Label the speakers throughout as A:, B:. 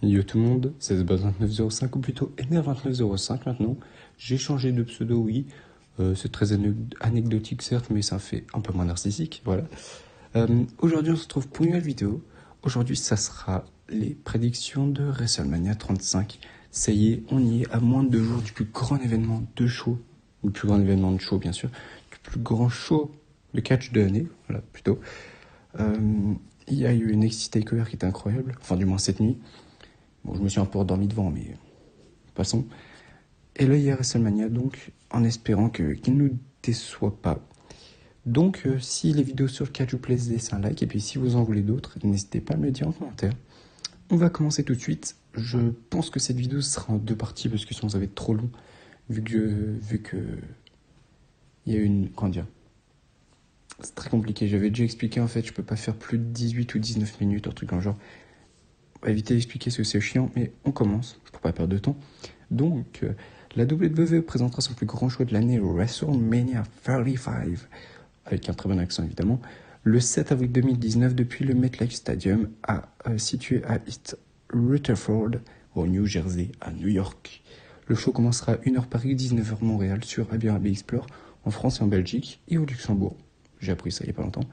A: Yo tout le monde, c'est Zbuzz2905 ou plutôt Ener2905 maintenant. J'ai changé de pseudo, oui. C'est très anecdotique certes, mais ça fait un peu moins narcissique, voilà. Aujourd'hui on se retrouve pour une nouvelle vidéo. Aujourd'hui ça sera les prédictions de WrestleMania 35. Ça y est, on y est à moins de 2 jours du plus grand événement de show. Le plus grand événement de show bien sûr. Du plus grand show de catch de l'année, voilà plutôt. Il y a eu une NXT TakeOver qui était incroyable, enfin du moins cette nuit. Bon, je me suis un peu endormi devant, mais passons. Et là, il y a WrestleMania, donc, en espérant qu'il ne nous déçoit pas. Donc, si les vidéos sur le catch vous plaisent, laissez un like. Et puis, si vous en voulez d'autres, n'hésitez pas à me le dire en commentaire. On va commencer tout de suite. Je pense que cette vidéo sera en 2 parties, parce que sinon, ça va être trop long. Vu que il y a une... Comment dire ? C'est très compliqué. J'avais déjà expliqué, en fait, je peux pas faire plus de 18 ou 19 minutes, un truc dans le genre. On va éviter d'expliquer ce que c'est chiant, mais on commence, pour pas perdre de temps. Donc, la WWE présentera son plus grand show de l'année, WrestleMania 35, avec un très bon accent évidemment, le 7 avril 2019 depuis le MetLife Stadium, situé à East Rutherford, au New Jersey, à New York. Le show commencera à 1h Paris, 19h Montréal, sur Airbnb Explore, en France et en Belgique, et au Luxembourg. J'ai appris ça il y a pas longtemps.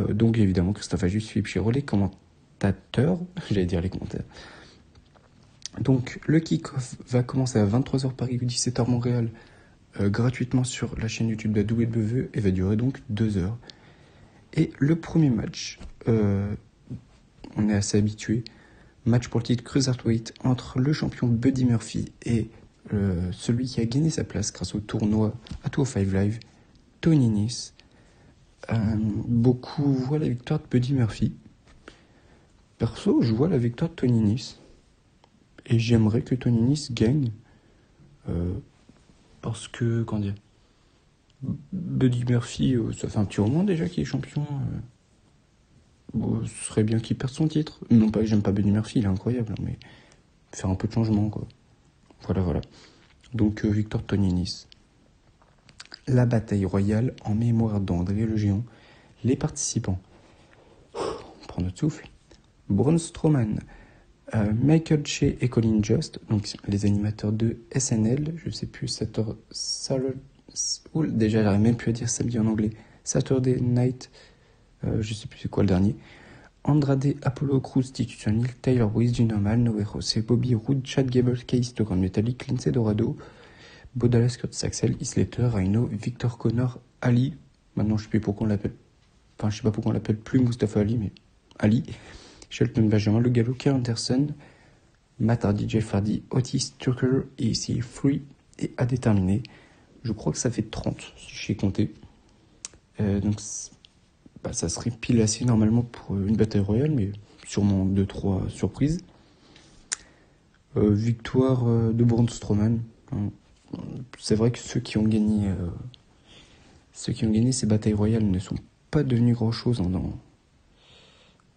A: Donc évidemment, Christophe Ajus, Philippe Chiro, les commentateurs, j'allais dire les commentaires. Donc le kick-off va commencer à 23h Paris ou 17h Montréal, gratuitement sur la chaîne YouTube de la WWE, et va durer donc 2 heures. Et le premier match, on est assez habitué, match pour le titre Cruiserweight entre le champion Buddy Murphy et celui qui a gagné sa place grâce au tournoi à 205 Live, Tony Nese. Beaucoup voient la victoire de Buddy Murphy. Perso, je vois la victoire de Tony Nese. Et j'aimerais que Tony Nese gagne. Parce que, comment dire, Buddy Murphy, ça fait un petit moment déjà qu'il est champion. Bon, ce serait bien qu'il perde son titre. Non pas que j'aime pas Buddy Murphy, il est incroyable, mais faire un peu de changement, quoi. Voilà. Donc, victoire de Tony Nese. La bataille royale en mémoire d'André le Géant. Les participants. On prend notre souffle. Braun Strowman, Michael Che et Colin Jost, donc les animateurs de SNL, je sais plus, déjà j'arrive même plus à dire samedi en anglais, Saturday Night, je sais plus c'est quoi le dernier, Andrade, Apollo Crews, Titus O'Neil, Tyler Breeze, Jinder Mahal, Noé José, Bobby Roode, Chad Gable, Kalisto Grand Metallic, Lindsay Dorado, Bodalas, Kurt Saxel, Islater, Rhino, Victor Connor, Ali, maintenant je sais plus pourquoi on l'appelle, enfin je sais pas pourquoi on l'appelle plus Mustafa Ali, mais Ali, Shelton Benjamin, Le Gallo, Kerr Anderson, Matt Hardy, Jeff Hardy, Otis Tucker, EC Free et à déterminer. Je crois que ça fait 30 si je sais compter. Donc ça serait pile assez normalement pour une bataille royale, mais sûrement 2-3 surprises. Victoire de Braun Strowman. C'est vrai que ceux qui ont gagné ces batailles royales ne sont pas devenus grand chose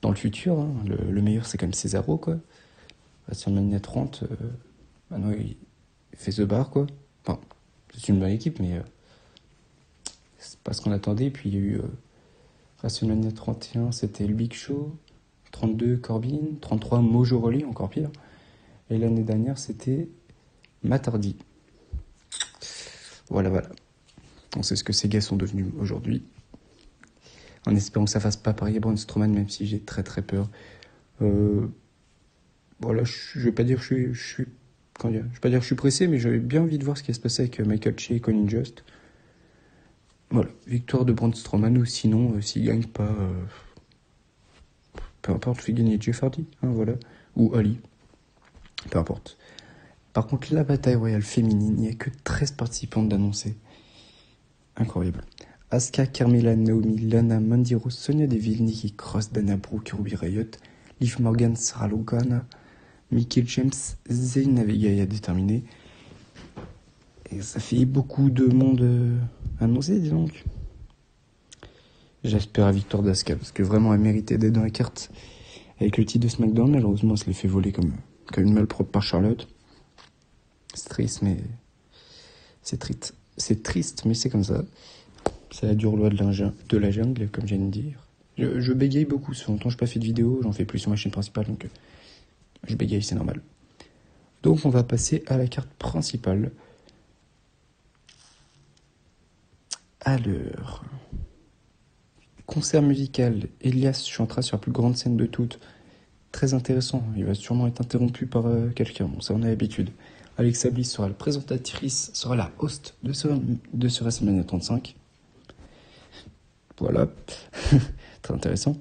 A: dans le futur. Hein. Le meilleur c'est quand même Cesaro, quoi. WrestleMania 30, maintenant il fait The Bar, quoi. Enfin, c'est une bonne équipe, mais c'est pas ce qu'on attendait. Puis il y a eu WrestleMania 31, c'était le Big Show. 32, Corbin. 33, Mojo Rawley, encore pire. Et l'année dernière, c'était Matt Hardy. Voilà. On sait ce que ces gars sont devenus aujourd'hui. En espérant que ça fasse pas pareil à Braun Strowman, même si j'ai très très peur. Voilà, je vais pas dire que je vais pas dire que je suis pressé, mais j'avais bien envie de voir ce qui va se passer avec Michael Che et Colin Jost. Voilà, victoire de Braun Strowman, ou sinon, s'il gagne pas, peu importe, fait gagner Jeff Hardy, hein, voilà, ou Ali, peu importe. Par contre, la bataille royale féminine, il n'y a que 13 participantes d'annoncer. Incroyable. Asuka, Carmella, Naomi, Lana, Mandy Rose, Sonya Deville, Nikki Cross, Dana Brooke, Ruby Riott, Liv Morgan, Sarah Logan, Mickie James, Zelina Vega à déterminer. Et ça fait beaucoup de monde annoncé, dis donc. J'espère la victoire d'Asuka, parce que vraiment elle méritait d'être dans la carte avec le titre de SmackDown. Malheureusement, elle se l'est fait voler comme une malpropre par Charlotte. C'est triste, mais c'est triste, mais c'est comme ça. C'est la dure loi de la jungle, comme j'aime dire. Je bégaye beaucoup, ça fait longtemps que je n'ai pas fait de vidéo, j'en fais plus sur ma chaîne principale, donc Je bégaye, c'est normal. Donc on va passer à la carte principale. Alors, concert musical, Elias chantera sur la plus grande scène de toutes. Très intéressant, il va sûrement être interrompu par quelqu'un, bon ça on a l'habitude. Alexa Bliss sera la présentatrice, sera la host de ce WrestleMania 35. Voilà, très intéressant.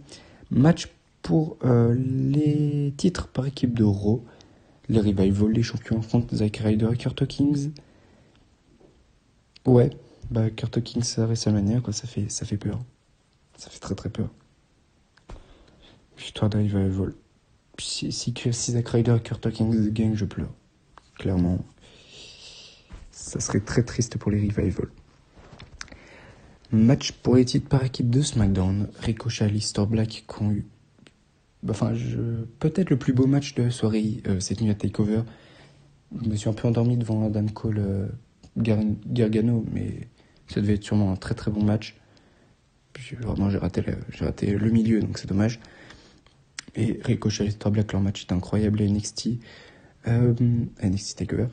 A: Match pour les titres par équipe de Raw. Les Revival, les champions affrontent Zack Ryder et Kurt Hawkins. Ouais, bah Kurt Hawkins à WrestleMania, quoi, ça fait peur. Ça fait très très peur. Victoire de Revival. Si Zack Ryder et Kurt Hawkins gagnent, je pleure. Clairement. Ça serait très triste pour les Revival. Match pour les titres par équipe de SmackDown. Ricochet et Aleister Black qui ont eu... peut-être le plus beau match de la soirée cette nuit à TakeOver. Je me suis un peu endormi devant Adam Cole Gargano, mais ça devait être sûrement un très très bon match. Puis, vraiment, j'ai raté le milieu, donc c'est dommage. Et Ricochet et Aleister Black, leur match était incroyable à NXT. NXT TakeOver.